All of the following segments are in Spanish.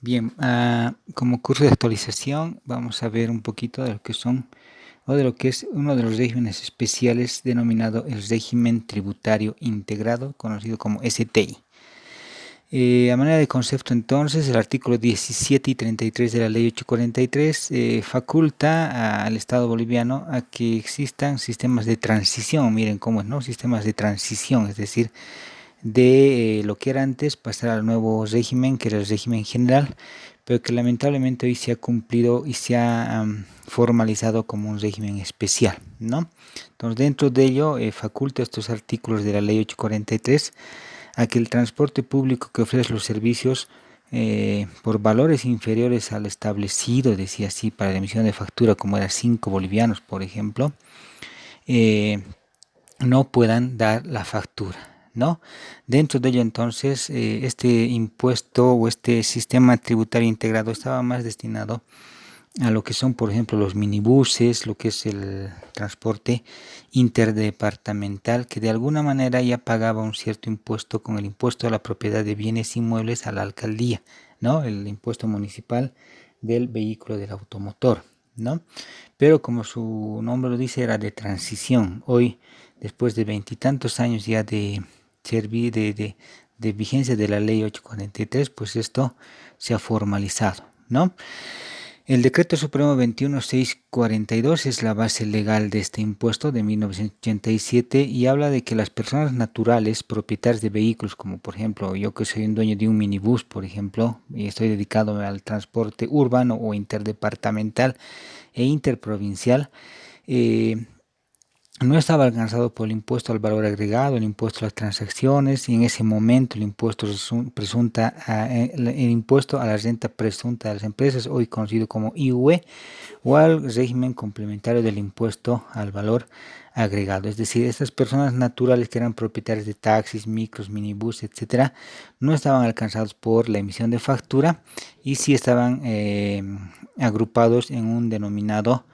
Bien, como curso de actualización vamos a ver un poquito de lo que son o de lo que es uno de los regímenes especiales denominado el régimen tributario integrado, conocido como STI. A manera de concepto entonces, el artículo 17 y 33 de la ley 843 faculta al Estado boliviano a que existan sistemas de transición, miren cómo es, ¿no? Sistemas de transición, es decir, de lo que era antes pasar al nuevo régimen, que era el régimen general, pero que lamentablemente hoy se ha cumplido y se ha formalizado como un régimen especial, ¿no? Entonces, dentro de ello, faculta estos artículos de la ley 843 a que el transporte público que ofrece los servicios por valores inferiores al establecido, decía así, para la emisión de factura, como era 5 bolivianos, por ejemplo, eh, no puedan dar la factura, ¿no? Dentro de ello entonces este impuesto o este sistema tributario integrado estaba más destinado a lo que son, por ejemplo, los minibuses, lo que es el transporte interdepartamental, que de alguna manera ya pagaba un cierto impuesto con el impuesto a la propiedad de bienes inmuebles a la alcaldía, ¿no? El impuesto municipal del vehículo del automotor, ¿no? Pero como su nombre lo dice, era de transición. Hoy, después de veintitantos años ya de servir, de vigencia de la ley 843, pues esto se ha formalizado, ¿no? El Decreto Supremo 21642 es la base legal de este impuesto de 1987 y habla de que las personas naturales propietarias de vehículos, como por ejemplo yo que soy un dueño de un minibús, por ejemplo, y estoy dedicado al transporte urbano o interdepartamental e interprovincial, eh, no estaba alcanzado por el impuesto al valor agregado, el impuesto a las transacciones y en ese momento el impuesto presunta el impuesto a la renta presunta de las empresas, hoy conocido como IUE, o al régimen complementario del impuesto al valor agregado. Es decir, estas personas naturales que eran propietarias de taxis, micros, minibús, etcétera, no estaban alcanzados por la emisión de factura y sí estaban agrupados en un denominado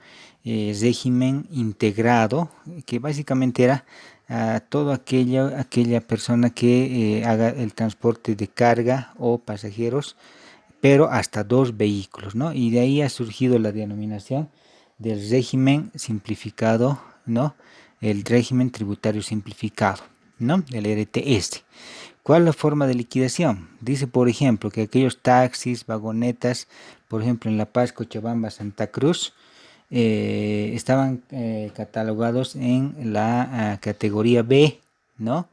régimen integrado, que básicamente era a toda aquella persona que haga el transporte de carga o pasajeros, pero hasta dos vehículos, ¿no? Y de ahí ha surgido la denominación del régimen simplificado, ¿no? El régimen tributario simplificado, ¿no? El RTS. ¿Cuál es la forma de liquidación? Dice, por ejemplo, que aquellos taxis, vagonetas, por ejemplo, en La Paz, Cochabamba, Santa Cruz, estaban catalogados en la categoría B, ¿no?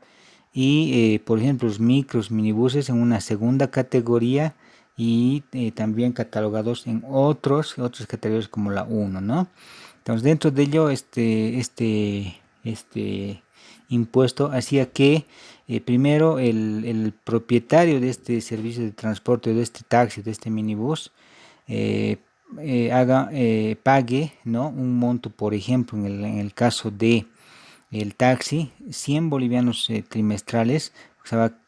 Y, por ejemplo, los micros, minibuses en una segunda categoría y también catalogados en otras categorías como la 1, ¿no? Entonces, dentro de ello, este impuesto hacía que primero el propietario de este servicio de transporte, de este taxi, de este minibús, eh, pague, ¿no? Un monto, por ejemplo, en el caso de el taxi, 100 bolivianos trimestrales, estaba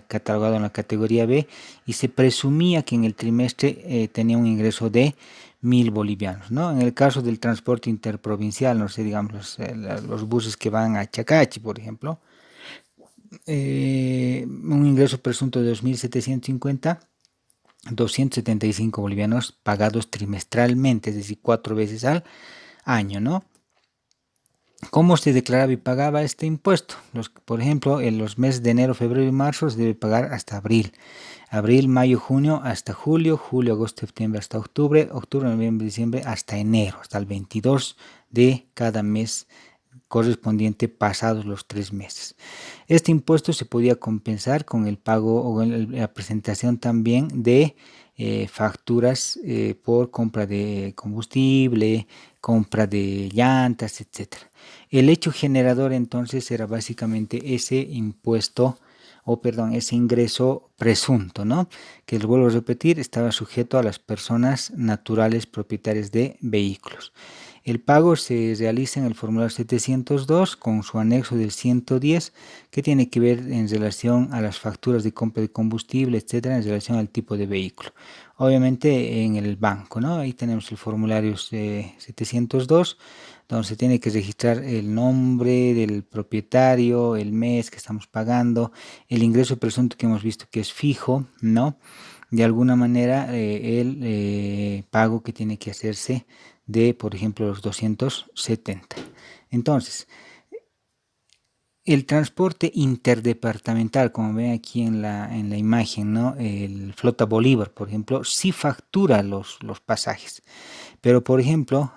catalogado en la categoría B y se presumía que en el trimestre tenía un ingreso de 1000 bolivianos, ¿no? En el caso del transporte interprovincial, no sé, digamos, los buses que van a Chacachi, por ejemplo, un ingreso presunto de 2750, 275 bolivianos pagados trimestralmente, es decir, 4 veces al año, ¿no? ¿Cómo se declaraba y pagaba este impuesto? Por ejemplo, en los meses de enero, febrero y marzo se debe pagar hasta abril. Abril, mayo, junio hasta julio, julio, agosto, septiembre hasta octubre, octubre, noviembre, diciembre hasta enero, hasta el 22 de cada mes correspondiente pasados los 3 meses. Este impuesto se podía compensar con el pago o la presentación también de facturas por compra de combustible, compra de llantas, etcétera. El hecho generador entonces era básicamente ese impuesto o perdón, ese ingreso presunto, ¿no? Que les vuelvo a repetir, estaba sujeto a las personas naturales propietarias de vehículos. El pago se realiza en el formulario 702 con su anexo del 110 que tiene que ver en relación a las facturas de compra de combustible, etcétera, en relación al tipo de vehículo. Obviamente en el banco, ¿no? Ahí tenemos el formulario 702 donde se tiene que registrar el nombre del propietario, el mes que estamos pagando, el ingreso presunto que hemos visto que es fijo, ¿no? de alguna manera el pago que tiene que hacerse de, por ejemplo, los 270. Entonces, el transporte interdepartamental, como ven aquí en la imagen, ¿no? El Flota Bolívar, por ejemplo, sí factura los pasajes. Pero, por ejemplo,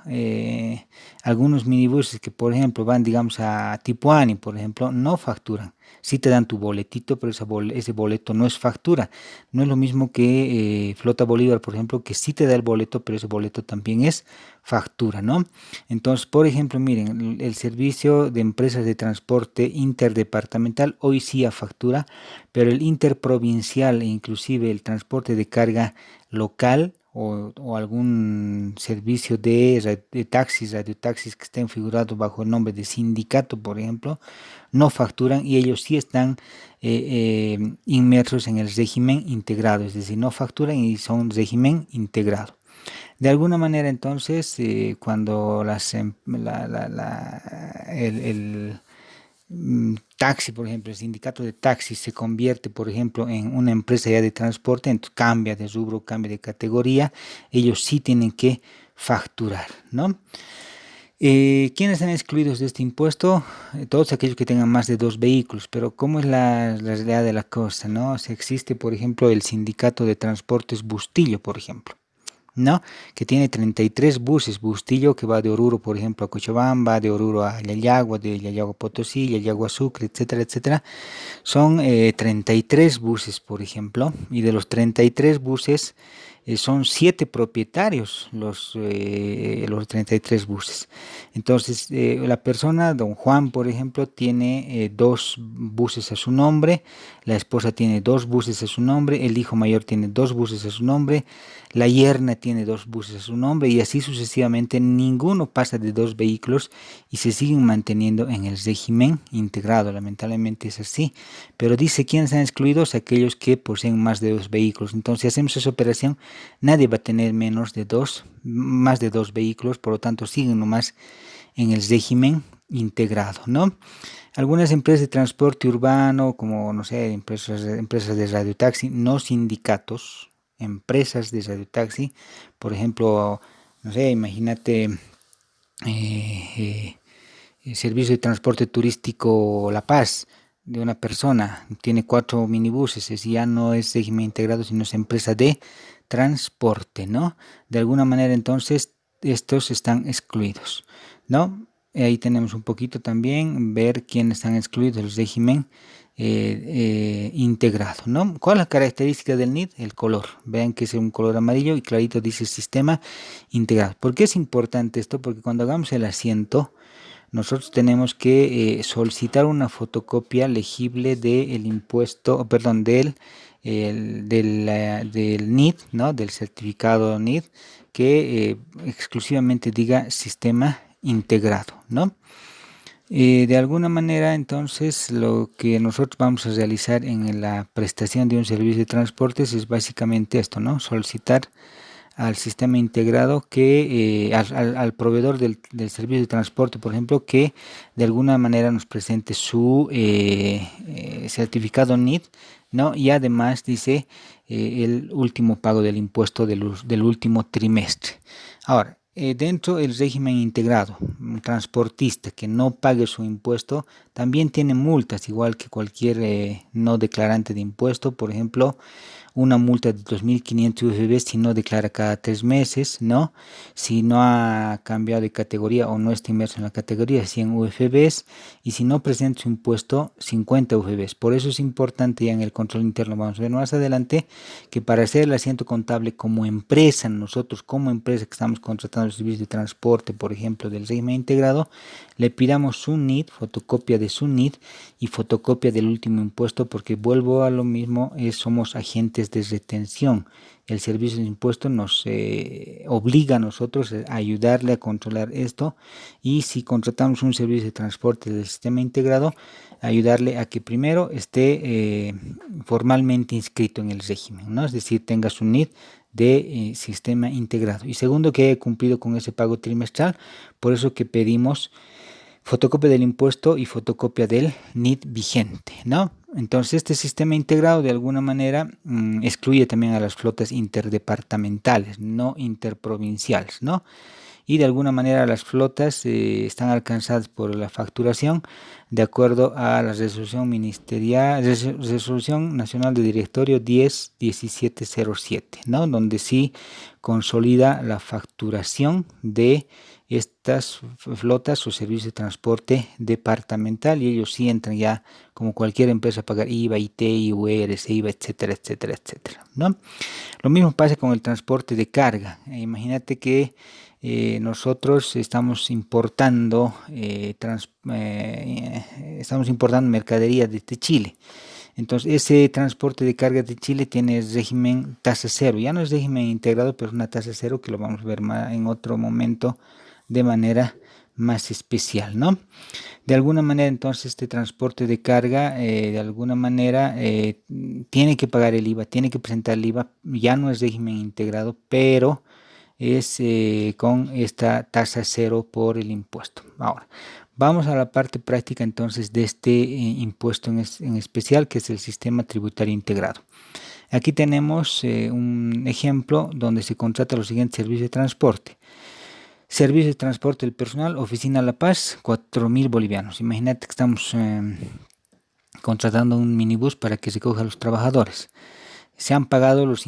algunos minibuses que, por ejemplo, van, digamos, a Tipuani, por ejemplo, no facturan. Sí te dan tu boletito, pero ese boleto no es factura. No es lo mismo que Flota Bolívar, por ejemplo, que sí te da el boleto, pero ese boleto también es factura, ¿no? Entonces, por ejemplo, miren, el servicio de empresas de transporte interdepartamental hoy sí a factura, pero el interprovincial e inclusive el transporte de carga local o algún servicio de taxis, radiotaxis que estén figurados bajo el nombre de sindicato, por ejemplo, no facturan y ellos sí están inmersos en el régimen integrado, es decir, no facturan y son régimen integrado. De alguna manera, entonces, cuando taxi, por ejemplo, el sindicato de taxis se convierte, por ejemplo, en una empresa ya de transporte, entonces cambia de rubro, cambia de categoría, ellos sí tienen que facturar, ¿no? ¿Quiénes están excluidos de este impuesto? Todos aquellos que tengan más de dos vehículos, pero ¿cómo es la realidad de la cosa, no? O sea, existe, por ejemplo, el sindicato de transportes Bustillo, por ejemplo. ¿No? Que tiene 33 buses, Bustillo, que va de Oruro, por ejemplo, a Cochabamba, de Oruro a Yayagua, de Yayagua a Potosí, Yayagua a Sucre, etcétera, etcétera. Son 33 buses, por ejemplo, y de los 33 buses son 7 propietarios los 33 buses. Entonces, la persona, don Juan, por ejemplo, tiene 2 buses a su nombre, la esposa tiene 2 buses a su nombre, el hijo mayor tiene 2 buses a su nombre, la yerna tiene 2 buses a su nombre y así sucesivamente. Ninguno pasa de 2 vehículos y se siguen manteniendo en el régimen integrado. Lamentablemente es así. Pero dice quiénes están excluidos: aquellos que poseen más de 2 vehículos. Entonces, si hacemos esa operación, nadie va a tener más de 2 vehículos, por lo tanto siguen nomás en el régimen integrado, ¿no? Algunas empresas de transporte urbano, como, no sé, empresas de radiotaxi, no sindicatos, empresas de radiotaxi, por ejemplo, no sé, imagínate servicio de transporte turístico La Paz, de una persona, tiene 4 minibuses, ya no es régimen integrado, sino es empresa de transporte, ¿no? De alguna manera, entonces, estos están excluidos, ¿no? Ahí tenemos un poquito también ver quiénes están excluidos del régimen integrado, ¿no? ¿Cuál es la característica del NID? El color. Vean que es un color amarillo y clarito dice sistema integrado. ¿Por qué es importante esto? Porque cuando hagamos el asiento, nosotros tenemos que solicitar una fotocopia legible del impuesto, perdón, del NID, ¿no? Del certificado NID, que exclusivamente diga sistema integrado, ¿no? De alguna manera, entonces, lo que nosotros vamos a realizar en la prestación de un servicio de transportes es básicamente esto, ¿no? Solicitar al sistema integrado al proveedor del servicio de transporte, por ejemplo, que de alguna manera nos presente su certificado NID, ¿no? Y además dice el último pago del impuesto del último trimestre. Ahora, dentro del régimen integrado, un transportista que no pague su impuesto también tiene multas, igual que cualquier no declarante de impuesto. Por ejemplo, una multa de 2.500 UFB si no declara cada 3 meses, ¿no? Si no ha cambiado de categoría o no está inmerso en la categoría, 100 UFBs, y si no presenta su impuesto, 50 UFBs. Por eso es importante, ya en el control interno vamos a ver más adelante, que para hacer el asiento contable como empresa, nosotros como empresa que estamos contratando el servicio de transporte, por ejemplo, del régimen integrado, le pidamos su NID, fotocopia de su NID y fotocopia del último impuesto, porque vuelvo a lo mismo, somos agentes de retención. El servicio de impuestos nos obliga a nosotros a ayudarle a controlar esto, y si contratamos un servicio de transporte del sistema integrado, ayudarle a que primero esté formalmente inscrito en el régimen, ¿no? Es decir, tenga su NID de sistema integrado, y segundo, que haya cumplido con ese pago trimestral. Por eso que pedimos fotocopia del impuesto y fotocopia del NIT vigente, ¿no? Entonces, este sistema integrado de alguna manera excluye también a las flotas interdepartamentales, no interprovinciales, ¿no? Y de alguna manera las flotas están alcanzadas por la facturación de acuerdo a la resolución ministerial, resolución nacional de directorio 10-1707, ¿no? Donde sí consolida la facturación de estas flotas o servicios de transporte departamental, y ellos sí entran ya como cualquier empresa a pagar IVA, IT, IUR, IVA, etcétera, etcétera, etcétera, ¿no? Lo mismo pasa con el transporte de carga. Imagínate que nosotros estamos importando mercadería desde Chile. Entonces, ese transporte de carga de Chile tiene régimen tasa cero. Ya no es régimen integrado, pero es una tasa cero que lo vamos a ver en otro momento de manera más especial, ¿no? De alguna manera, entonces, este transporte de carga, de alguna manera, tiene que pagar el IVA, tiene que presentar el IVA. Ya no es régimen integrado, pero es con esta tasa cero por el impuesto. Ahora, vamos a la parte práctica entonces de este impuesto en especial, que es el sistema tributario integrado. Aquí tenemos un ejemplo donde se contrata los siguientes servicios de transporte. Servicio de transporte del personal, Oficina La Paz, 4.000 bolivianos. Imagínate que estamos contratando un minibús para que se coja a los trabajadores. Se han pagado los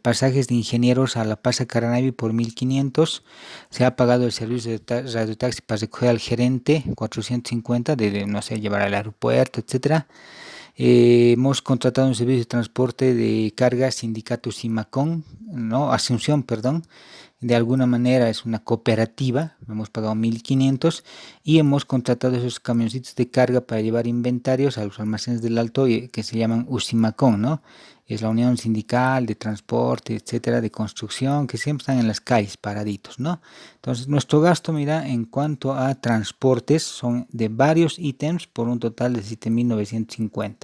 pasajes de ingenieros a La Paz a Caranavi por 1.500. Se ha pagado el servicio de radiotaxi para recoger al gerente, 450, no sé, llevar al aeropuerto, etcétera. Hemos contratado un servicio de transporte de carga Sindicato Simacón, no, Asunción, perdón. De alguna manera es una cooperativa, hemos pagado 1.500 y hemos contratado esos camioncitos de carga para llevar inventarios a los almacenes del Alto que se llaman Usimacón, ¿no? Es la unión sindical de transporte, etcétera, de construcción, que siempre están en las calles paraditos, ¿no? Entonces, nuestro gasto, mira, en cuanto a transportes, son de varios ítems por un total de 7.950.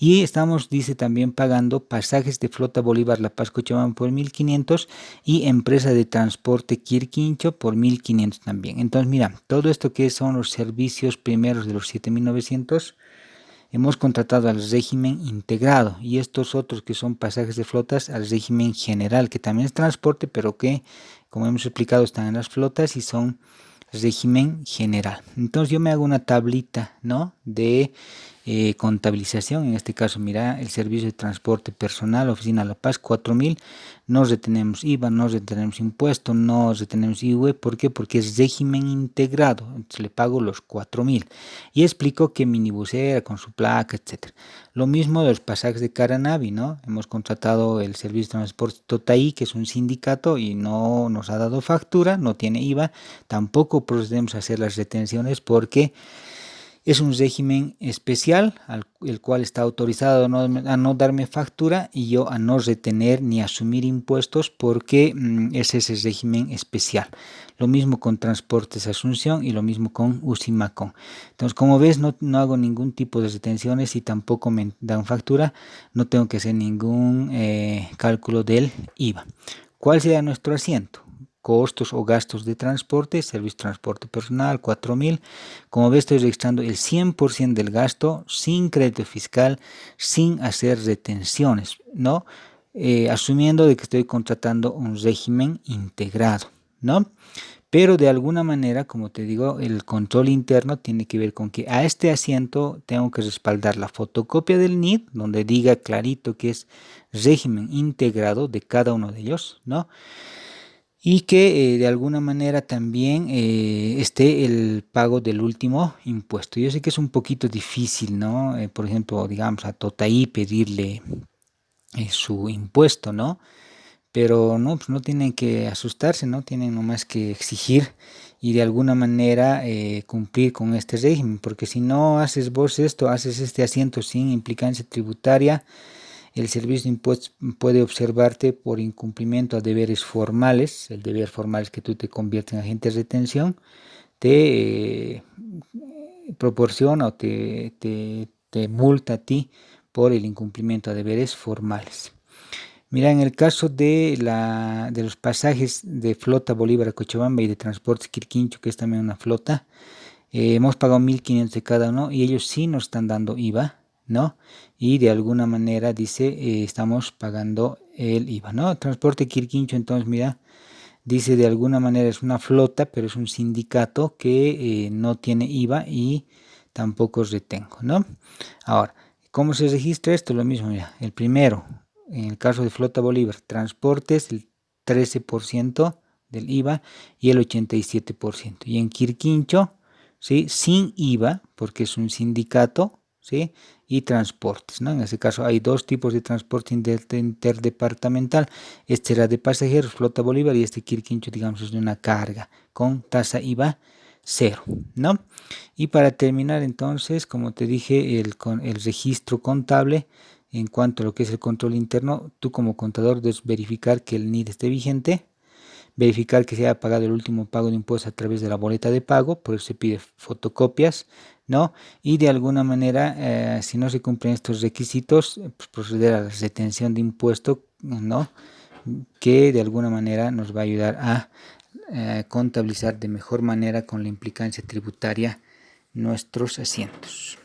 Y estamos, dice, también pagando pasajes de flota Bolívar La Paz Cochabamba por 1.500 y empresa de transporte Quirquincho por 1.500 también. Entonces, mira, todo esto que son los servicios primeros de los 7.900, hemos contratado al régimen integrado, y estos otros que son pasajes de flotas al régimen general, que también es transporte, pero que, como hemos explicado, están en las flotas y son régimen general. Entonces yo me hago una tablita, ¿no? De contabilización. En este caso, mira, el servicio de transporte personal, Oficina La Paz, 4.000. No retenemos IVA, no retenemos impuesto, no retenemos IVA. ¿Por qué? Porque es régimen integrado. Entonces le pago los 4.000. Y explico que minibusera con su placa, etcétera. Lo mismo de los pasajes de Caranavi, ¿no? Hemos contratado el servicio de transporte Totaí, que es un sindicato y no nos ha dado factura, no tiene IVA. Tampoco procedemos a hacer las retenciones porque es un régimen especial, el cual está autorizado a no darme factura y yo a no retener ni asumir impuestos porque es ese régimen especial. Lo mismo con Transportes Asunción y lo mismo con Usimacón. Entonces, como ves, no hago ningún tipo de retenciones y tampoco me dan factura. No tengo que hacer ningún cálculo del IVA. ¿Cuál será nuestro asiento? Costos o gastos de transporte, servicio de transporte personal, 4.000. Como ves, estoy registrando el 100% del gasto sin crédito fiscal, sin hacer retenciones, ¿no? Asumiendo de que estoy contratando un régimen integrado, ¿no? Pero de alguna manera, como te digo, el control interno tiene que ver con que a este asiento tengo que respaldar la fotocopia del NID, donde diga clarito que es régimen integrado de cada uno de ellos, ¿no? Y que de alguna manera también esté el pago del último impuesto. Yo sé que es un poquito difícil, ¿no? Por ejemplo, digamos, a Totaí pedirle su impuesto, ¿no? Pero no, pues no tienen que asustarse, ¿no? Tienen nomás que exigir y de alguna manera cumplir con este régimen, porque si no haces vos esto, haces este asiento sin implicancia tributaria, el servicio de impuestos puede observarte por incumplimiento a deberes formales. El deber formal es que tú te conviertes en agente de retención, te proporciona o te multa a ti por el incumplimiento a deberes formales. Mira, en el caso de los pasajes de flota Bolívar a Cochabamba y de transportes Quirquincho, que es también una flota, hemos pagado 1.500 de cada uno y ellos sí nos están dando IVA, ¿no? Y de alguna manera dice, estamos pagando el IVA, ¿no? Transporte Quirquincho, entonces, mira, dice de alguna manera es una flota, pero es un sindicato que no tiene IVA y tampoco retengo, ¿no? Ahora, ¿cómo se registra esto? Lo mismo, mira, el primero, en el caso de Flota Bolívar, transportes, el 13% del IVA y el 87%. Y en Quirquincho, ¿sí? Sin IVA, porque es un sindicato, ¿sí? Y transportes, ¿no? En ese caso hay dos tipos de transporte interdepartamental. Este era de pasajeros, Flota Bolívar, y este Quirquincho, digamos, es de una carga con tasa IVA cero, ¿no? Y para terminar, entonces, como te dije, el registro contable, en cuanto a lo que es el control interno, tú como contador debes verificar que el NID esté vigente, verificar que se haya pagado el último pago de impuestos a través de la boleta de pago, por eso se pide fotocopias, ¿no? Y de alguna manera, si no se cumplen estos requisitos, pues proceder a la retención de impuesto, ¿no? Que de alguna manera nos va a ayudar a contabilizar de mejor manera con la implicancia tributaria nuestros asientos.